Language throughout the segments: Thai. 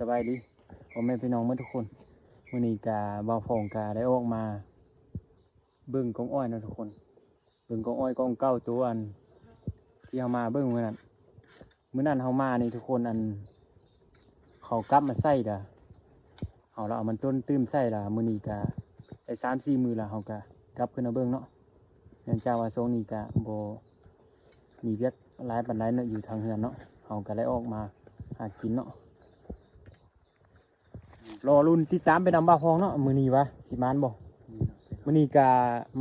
สบายดีผมแม่พี่น้องเมื่อทุกคนมื้อนี้กาบ่าวพองกาได้ออกมาเบิ่งกองอ้อยนะทุกคนเบิ่งกองอ้อยกองเก้าตัวอันที่เฮามาเบิ่งมื้อนั้นเฮามานี่ทุกคนอันเขากลับมาใส่ด่ะเฮาเอามันต้นตื้มใส่ด่ะมื้อนี้กาได้3-4 มื้อแล้วเฮากกลับขึ้นมาเบิ่งเนาะเนื่องจากว่าช่วงนี้กบ่มีเวียกหลายปานใดเนาะอยู่ทางเฮือนเนาะเฮาก็ได้ออกมาหากินเนาะรอรุ่นติดตามไปนำบ่าวพองเนาะมื้อนี้วะสิมานบ่มื้อนี้ก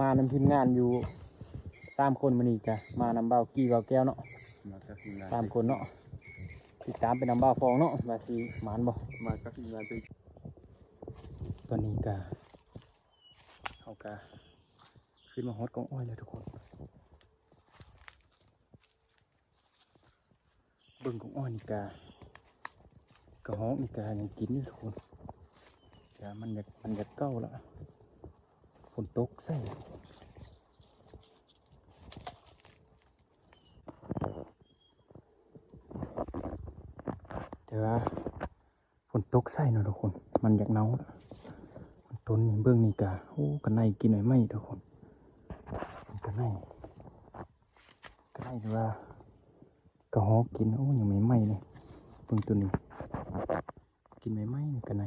มานำทีมงานอยู่3 คนมื้อนี้กมานำบ่าวกี้บ่าวแก้วเนาะ3 คนเนาะติดตามไปนำบ่าวพองเนาะว่าสิมานบ่มากับทีมงานไปตอนนี้เฮาขึ้นมาฮอดกองอ้อยแล้วทุกคนเบิ่งกองอ้อยนี่กระหอกนี่ยังกินอยู่ทุกคนมันอยากเก้าละฝนตกใส่แต่ว่าฝนตกใส่เนาะทุกคนมันอยากเน่าต้นนี่เบื้องนี่โอ้กันในกินหน่อยไหมทุกคนกันในหรือว่ากระหอกกินโอ้ยังไม่ไหมเลยเบื้องตัวนี้กินไม่ไหมนี่กันใน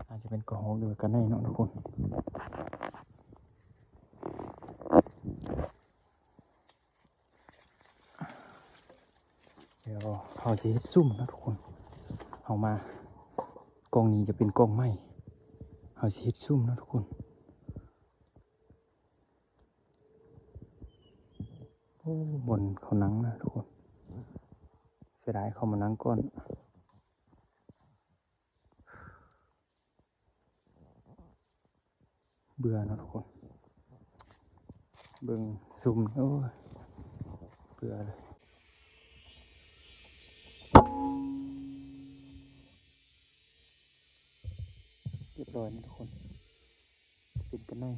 อาจจะเป็นกระหอกหรือกันในเนาะทุกคนเดี๋ยวเราจะเฮ็ดซุ่มนะทุกคนเอามากองนี้จะเป็นกองไม้เราจะเฮ็ดซุ่มนะทุกคนโอ้บนเขานังนะทุกคนเสียดายเขามานังก้อนเบื่อนะทุกคนเบิ่งซุ่มโอ้ยเบื่อเลยเรียบร้อยนะทุกคนเป็นกันได้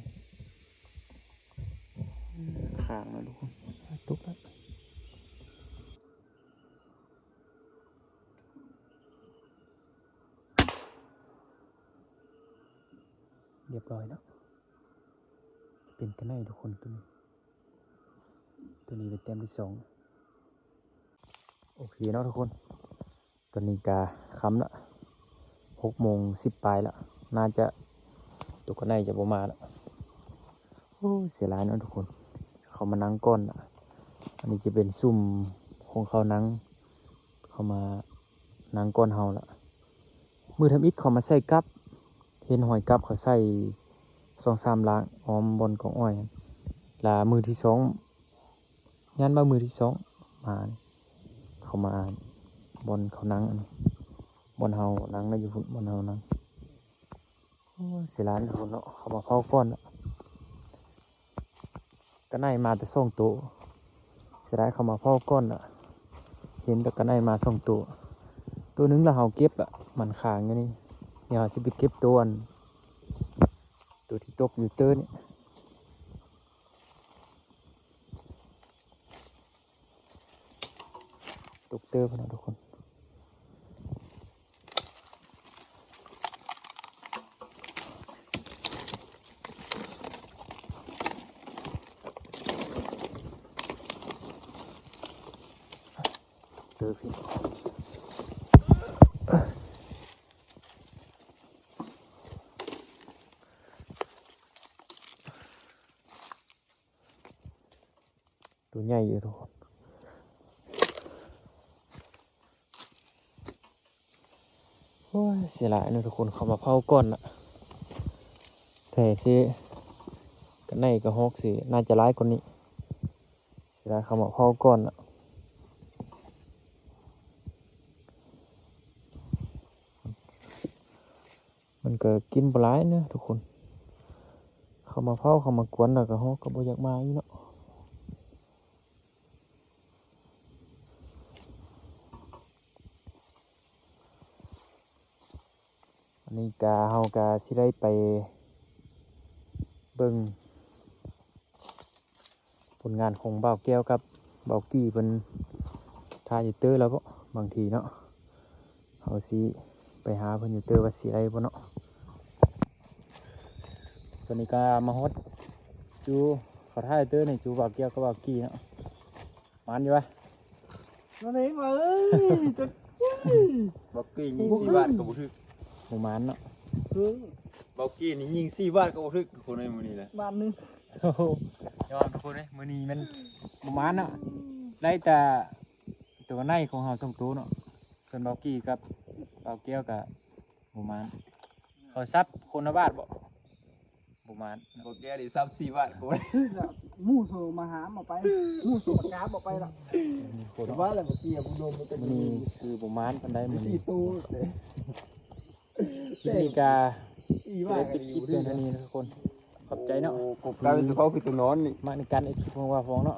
ขางนะทุกคนตุกแล้วเรียบร้อยแล้วเป็นกันได้ทุกคนตัวนี้เป็นแต้มที่2โอเคเนาะทุกคนตอนนี้ค่ำละ6:10ปลายละน่าจะตัวกันได้จะประมาณละโอ้เสียดายเนาะทุกคนเขามานั่งก้อนอันนี้จะเป็นซุ่มของเขานั่งเขามานั่งก้อนเฮาละมือทำอิฐเขามาใส่กับเห็นหอยกับเขาใส่2-3 ล้างอ้อมบนของอ้อยลามือที่2ยันว่ามือที่2มาเขามาบนเขานั่งบนเฮานั่งแล้วอยู่บนเฮานั่งเสียร้านทุกคนเนาะเขามาเผาก้อนก็ได้มาแต่2 ตัวเสียดายเขามาเผาก้อนเห็นแต่ก็ได้มา2 ตัวนึงแล้วเฮาเก็บมันขางอยู่นี่เดี๋ยวสิไปเก็บตัวที่ตกอยู่เตอร์นี่ตกเตอร์พนะทุกคนเตอร์พี่ตัวใหญ่อยู่ทุกคนโอ้ยเสียหลายนะทุกคนเขามาเผาก้อนแต่สิกันในกระหอกสิน่าจะร้ายกว่านี้เสียดายเขามาเผาก้อนมันก็กินปลายนะทุกคนเขามาเผาเขามากวนแล้วกระหอกก็บ่อยากมาอีเนาะอันนี้เฮาสิได้ไปเบิ่งผลงานของบ่าวแก้วกับบ่าวกี้เพิ่นท ถ้าอยู่เตอร์แล้วบ่บางทีเนาะเขาสิไปหาเพิ่นอยู่เตอร์ว่าสิได้บ่เนาะตอนนี้ก็มาฮอดจูเขาท่าอยู่เตอร์นี่จูบ่าวเกี่ยวกับบ่าวกี้เนาะมันอยู่วะ นั่นเองว่าเอ้ยจะ บอกกี้ยิง4 บาทก็บ่ถึก หมู่มันเนาะ คือ บอกกี้นี่ยิง4 บาทก็บ่ถึกคนในมื้อนี้แหละ บ้านหนึง โอ้โหยอมทุกคนเลยมื้อนี้มันหมู่มันเนาะได้แต่ตัวในของเฮา2ตัวเนาะส่วนบ่าวกี้กับบ่าวเกี่ยวกับหมู่มันเขาซับคนละบาทบ่หมู่มัน บอกแกนี่ซ้ำ4 บาทก็บ่ได้ คือจะหมู่โซมาหามาไปหมู่โซปากกาบอกไปละ คน แต่ เนาะ ว่าแล้วบอกกี้บ่โดนมันก็ มื้อนี้คือหมู่มันปานใดมื้อนี้ 4ตู้เด้ คลิปนี้ก็ 4 จะ บา ได้ ท ปิดคลิปเพียงเท่านี้นะทุกคน ขอบใจเนาะ กบกลายเป็นตัวเขาคือตัวนอนนี่ มาในการไอคลิปของว่าฟองเนาะ